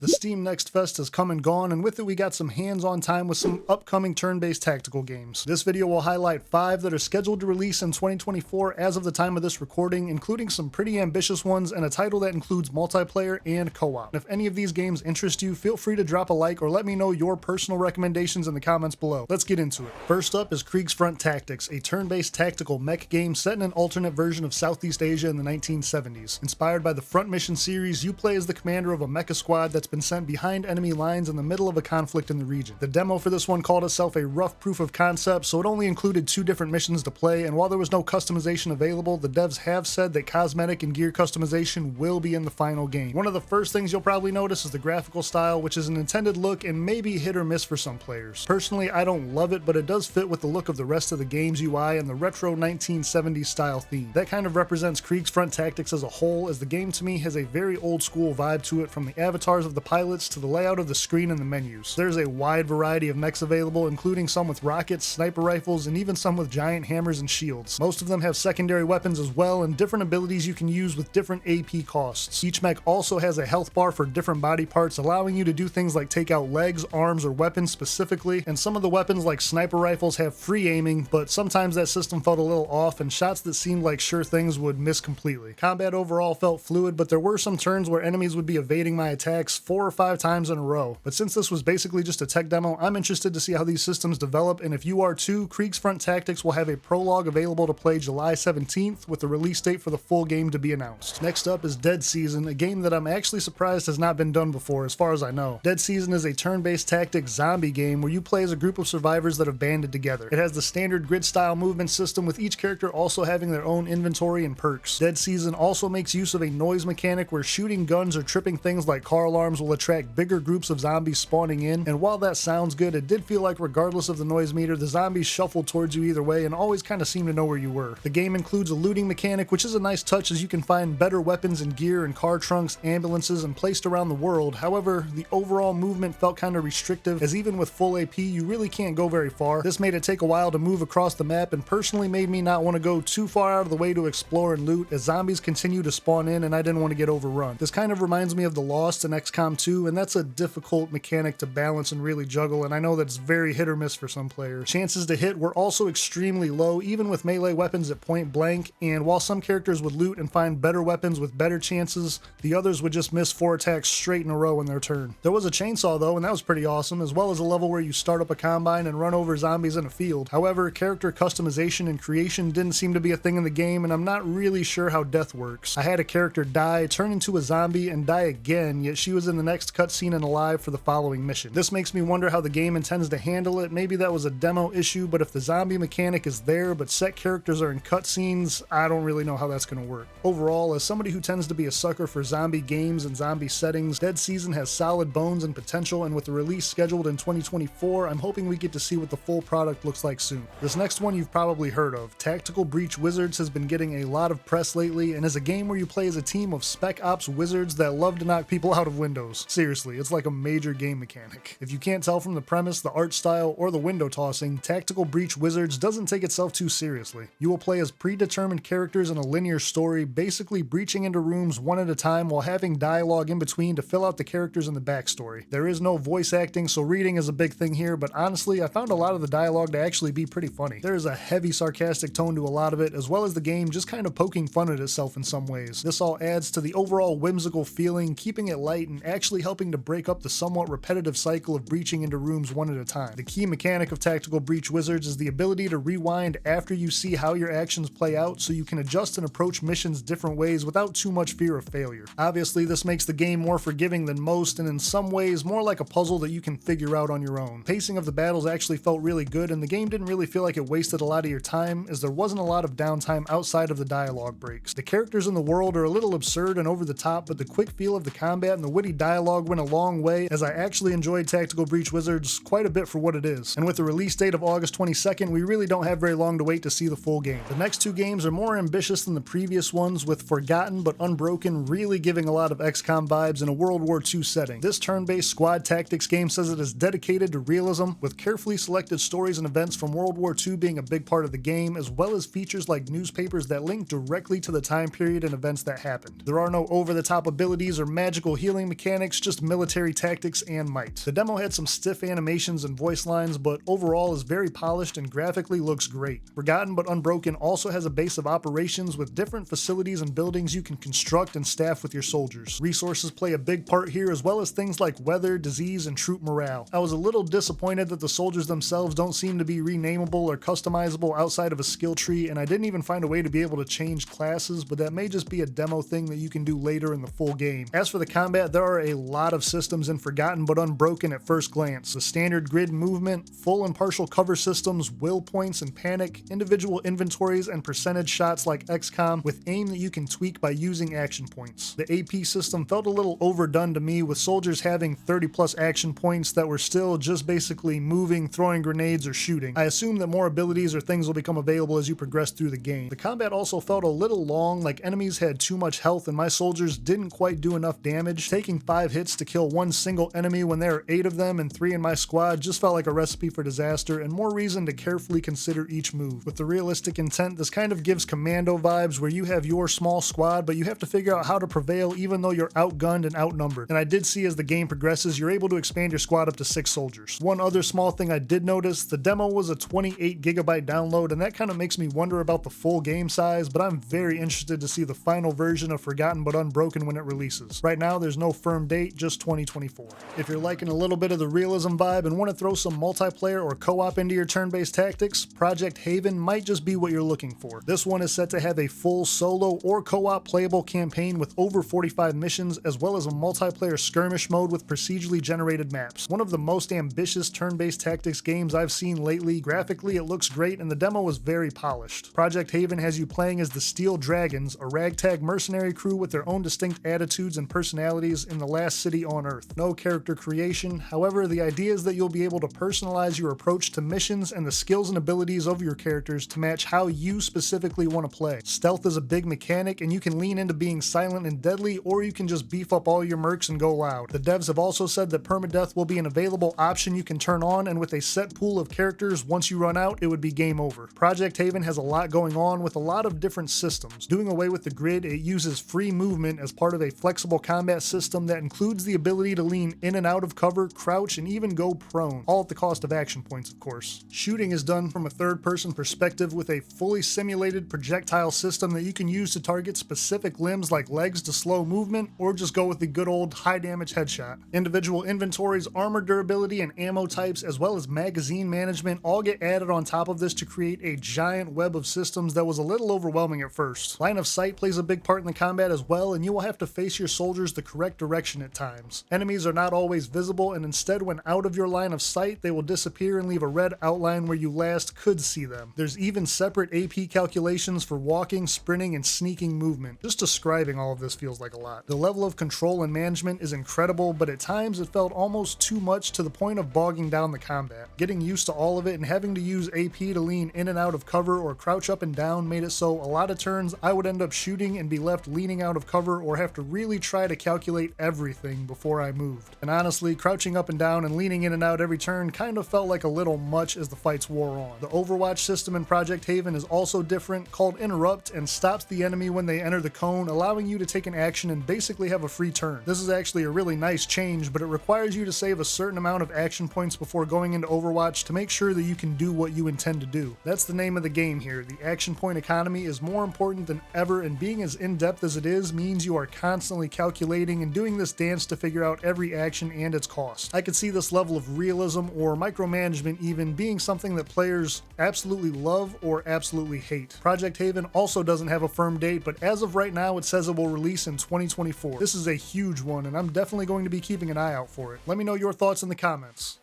The Steam Next Fest has come and gone, and with it we got some hands-on time with some upcoming turn-based tactical games. This video will highlight 5 that are scheduled to release in 2024 as of the time of this recording, including some pretty ambitious ones and a title that includes multiplayer and co-op. If any of these games interest you, feel free to drop a like or let me know your personal recommendations in the comments below. Let's get into it. First up is Kriegsfront Tactics, a turn-based tactical mech game set in an alternate version of Southeast Asia in the 1970s. Inspired by the Front Mission series, you play as the commander of a mecha squad that's been sent behind enemy lines in the middle of a conflict in the region. The demo for this one called itself a rough proof of concept, so it only included 2 different missions to play, and while there was no customization available, the devs have said that cosmetic and gear customization will be in the final game. One of the first things you'll probably notice is the graphical style, which is an intended look and maybe hit or miss for some players. Personally, I don't love it, but it does fit with the look of the rest of the game's UI and the retro 1970s style theme. That kind of represents Kriegsfront Tactics as a whole, as the game to me has a very old school vibe to it, from the avatars of the pilots to the layout of the screen and the menus. There's a wide variety of mechs available, including some with rockets, sniper rifles, and even some with giant hammers and shields. Most of them have secondary weapons as well, and different abilities you can use with different AP costs. Each mech also has a health bar for different body parts, allowing you to do things like take out legs, arms, or weapons specifically, and some of the weapons like sniper rifles have free aiming, but sometimes that system felt a little off, and shots that seemed like sure things would miss completely. Combat overall felt fluid, but there were some turns where enemies would be evading my attacks 4 or 5 times in a row. But since this was basically just a tech demo, I'm interested to see how these systems develop, and if you are too, Kriegsfront Tactics will have a prologue available to play July 17th, with the release date for the full game to be announced. Next up is Dead Season, a game that I'm actually surprised has not been done before as far as I know. Dead Season is a turn-based tactics zombie game where you play as a group of survivors that have banded together. It has the standard grid-style movement system, with each character also having their own inventory and perks. Dead Season also makes use of a noise mechanic where shooting guns or tripping things like car alarms will attract bigger groups of zombies spawning in, and while that sounds good, it did feel like regardless of the noise meter, the zombies shuffled towards you either way and always kind of seemed to know where you were. The game includes a looting mechanic, which is a nice touch as you can find better weapons and gear in car trunks, ambulances, and placed around the world. However, the overall movement felt kind of restrictive, as even with full AP, you really can't go very far. This made it take a while to move across the map, and personally made me not want to go too far out of the way to explore and loot, as zombies continue to spawn in and I didn't want to get overrun. This kind of reminds me of The Lost in XCom 2, and that's a difficult mechanic to balance and really juggle, and I know that it's very hit or miss for some players. Chances to hit were also extremely low, even with melee weapons at point blank, and while some characters would loot and find better weapons with better chances, the others would just miss 4 attacks straight in a row in their turn. There was a chainsaw though, and that was pretty awesome, as well as a level where you start up a combine and run over zombies in a field. However, character customization and creation didn't seem to be a thing in the game, and I'm not really sure how death works. I had a character die, turn into a zombie, and die again, yet she was in the next cutscene and alive for the following mission. This makes me wonder how the game intends to handle it. Maybe that was a demo issue, but if the zombie mechanic is there but set characters are in cutscenes, I don't really know how that's going to work. Overall, as somebody who tends to be a sucker for zombie games and zombie settings, Dead Season has solid bones and potential, and with the release scheduled in 2024, I'm hoping we get to see what the full product looks like soon. This next one you've probably heard of. Tactical Breach Wizards has been getting a lot of press lately, and is a game where you play as a team of spec ops wizards that love to knock people out of windows. Seriously, it's like a major game mechanic. If you can't tell from the premise, the art style, or the window tossing, Tactical Breach Wizards doesn't take itself too seriously. You will play as predetermined characters in a linear story, basically breaching into rooms one at a time while having dialogue in between to fill out the characters and the backstory. There is no voice acting, so reading is a big thing here, but honestly, I found a lot of the dialogue to actually be pretty funny. There is a heavy sarcastic tone to a lot of it, as well as the game just kind of poking fun at itself in some ways. This all adds to the overall whimsical feeling, keeping it light and actually helping to break up the somewhat repetitive cycle of breaching into rooms one at a time. The key mechanic of Tactical Breach Wizards is the ability to rewind after you see how your actions play out, so you can adjust and approach missions different ways without too much fear of failure. Obviously, this makes the game more forgiving than most, and in some ways more like a puzzle that you can figure out on your own. Pacing of the battles actually felt really good, and the game didn't really feel like it wasted a lot of your time, as there wasn't a lot of downtime outside of the dialogue breaks. The characters in the world are a little absurd and over the top, but the quick feel of the combat and the witty dialogue went a long way, as I actually enjoyed Tactical Breach Wizards quite a bit for what it is. And with the release date of August 22nd, we really don't have very long to wait to see the full game. The next 2 games are more ambitious than the previous ones, with Forgotten but Unbroken really giving a lot of XCom vibes in a World War II setting. This turn-based squad tactics game says it is dedicated to realism, with carefully selected stories and events from World War II being a big part of the game, as well as features like newspapers that link directly to the time period and events that happened. There are no over-the-top abilities or magical healing mechanics, mechanics, just military tactics and might. The demo had some stiff animations and voice lines, but overall is very polished and graphically looks great. Forgotten but Unbroken also has a base of operations with different facilities and buildings you can construct and staff with your soldiers. Resources play a big part here, as well as things like weather, disease, and troop morale. I was a little disappointed that the soldiers themselves don't seem to be renameable or customizable outside of a skill tree, and I didn't even find a way to be able to change classes, but that may just be a demo thing that you can do later in the full game. As for the combat, there are a lot of systems in Forgotten but Unbroken at first glance. The standard grid movement, full and partial cover systems, will points and panic, individual inventories, and percentage shots like XCom with aim that you can tweak by using action points. The AP system felt a little overdone to me, with soldiers having 30 plus action points that were still just basically moving, throwing grenades, or shooting. I assume that more abilities or things will become available as you progress through the game. The combat also felt a little long, like enemies had too much health and my soldiers didn't quite do enough damage. Taking 5 hits to kill one single enemy when there are 8 of them and 3 in my squad just felt like a recipe for disaster, and more reason to carefully consider each move. With the realistic intent, this kind of gives Commando vibes, where you have your small squad, but you have to figure out how to prevail even though you're outgunned and outnumbered. And I did see as the game progresses, you're able to expand your squad up to 6 soldiers. One other small thing I did notice, the demo was a 28GB download, and that kind of makes me wonder about the full game size, but I'm very interested to see the final version of Forgotten but Unbroken when it releases. Right now, there's no firm date, just 2024. If you're liking a little bit of the realism vibe and want to throw some multiplayer or co-op into your turn-based tactics, Project Haven might just be what you're looking for. This one is set to have a full solo or co-op playable campaign with over 45 missions, as well as a multiplayer skirmish mode with procedurally generated maps. One of the most ambitious turn-based tactics games I've seen lately. Graphically, it looks great, and the demo was very polished. Project Haven has you playing as the Steel Dragons, a ragtag mercenary crew with their own distinct attitudes and personalities in the last city on Earth. No character creation, however, the idea is that you'll be able to personalize your approach to missions and the skills and abilities of your characters to match how you specifically want to play. Stealth is a big mechanic, and you can lean into being silent and deadly, or you can just beef up all your mercs and go loud. The devs have also said that permadeath will be an available option you can turn on, and with a set pool of characters, once you run out, it would be game over. Project Haven has a lot going on with a lot of different systems. Doing away with the grid, it uses free movement as part of a flexible combat system that includes the ability to lean in and out of cover, crouch, and even go prone, all at the cost of action points, of course. Shooting is done from a third-person perspective with a fully simulated projectile system that you can use to target specific limbs like legs to slow movement, or just go with the good old high-damage headshot. Individual inventories, armor durability, and ammo types, as well as magazine management, all get added on top of this to create a giant web of systems that was a little overwhelming at first. Line of sight plays a big part in the combat as well, and you will have to face your soldiers the correct direction at times. Enemies are not always visible, and instead when out of your line of sight, they will disappear and leave a red outline where you last could see them. There's even separate AP calculations for walking, sprinting, and sneaking movement. Just describing all of this feels like a lot. The level of control and management is incredible, but at times it felt almost too much to the point of bogging down the combat. Getting used to all of it and having to use AP to lean in and out of cover or crouch up and down made it so a lot of turns I would end up shooting and be left leaning out of cover, or have to really try to calculate everything before I moved. And honestly, crouching up and down and leaning in and out every turn kind of felt like a little much as the fights wore on. The Overwatch system in Project Haven is also different, called Interrupt, and stops the enemy when they enter the cone, allowing you to take an action and basically have a free turn. This is actually a really nice change, but it requires you to save a certain amount of action points before going into Overwatch to make sure that you can do what you intend to do. That's the name of the game here. The action point economy is more important than ever, and being as in-depth as it is means you are constantly calculating and doing this dance to figure out every action and its cost. I could see this level of realism or micromanagement even being something that players absolutely love or absolutely hate. Project Haven also doesn't have a firm date, but as of right now it says it will release in 2024. This is a huge one, and I'm definitely going to be keeping an eye out for it. Let me know your thoughts in the comments.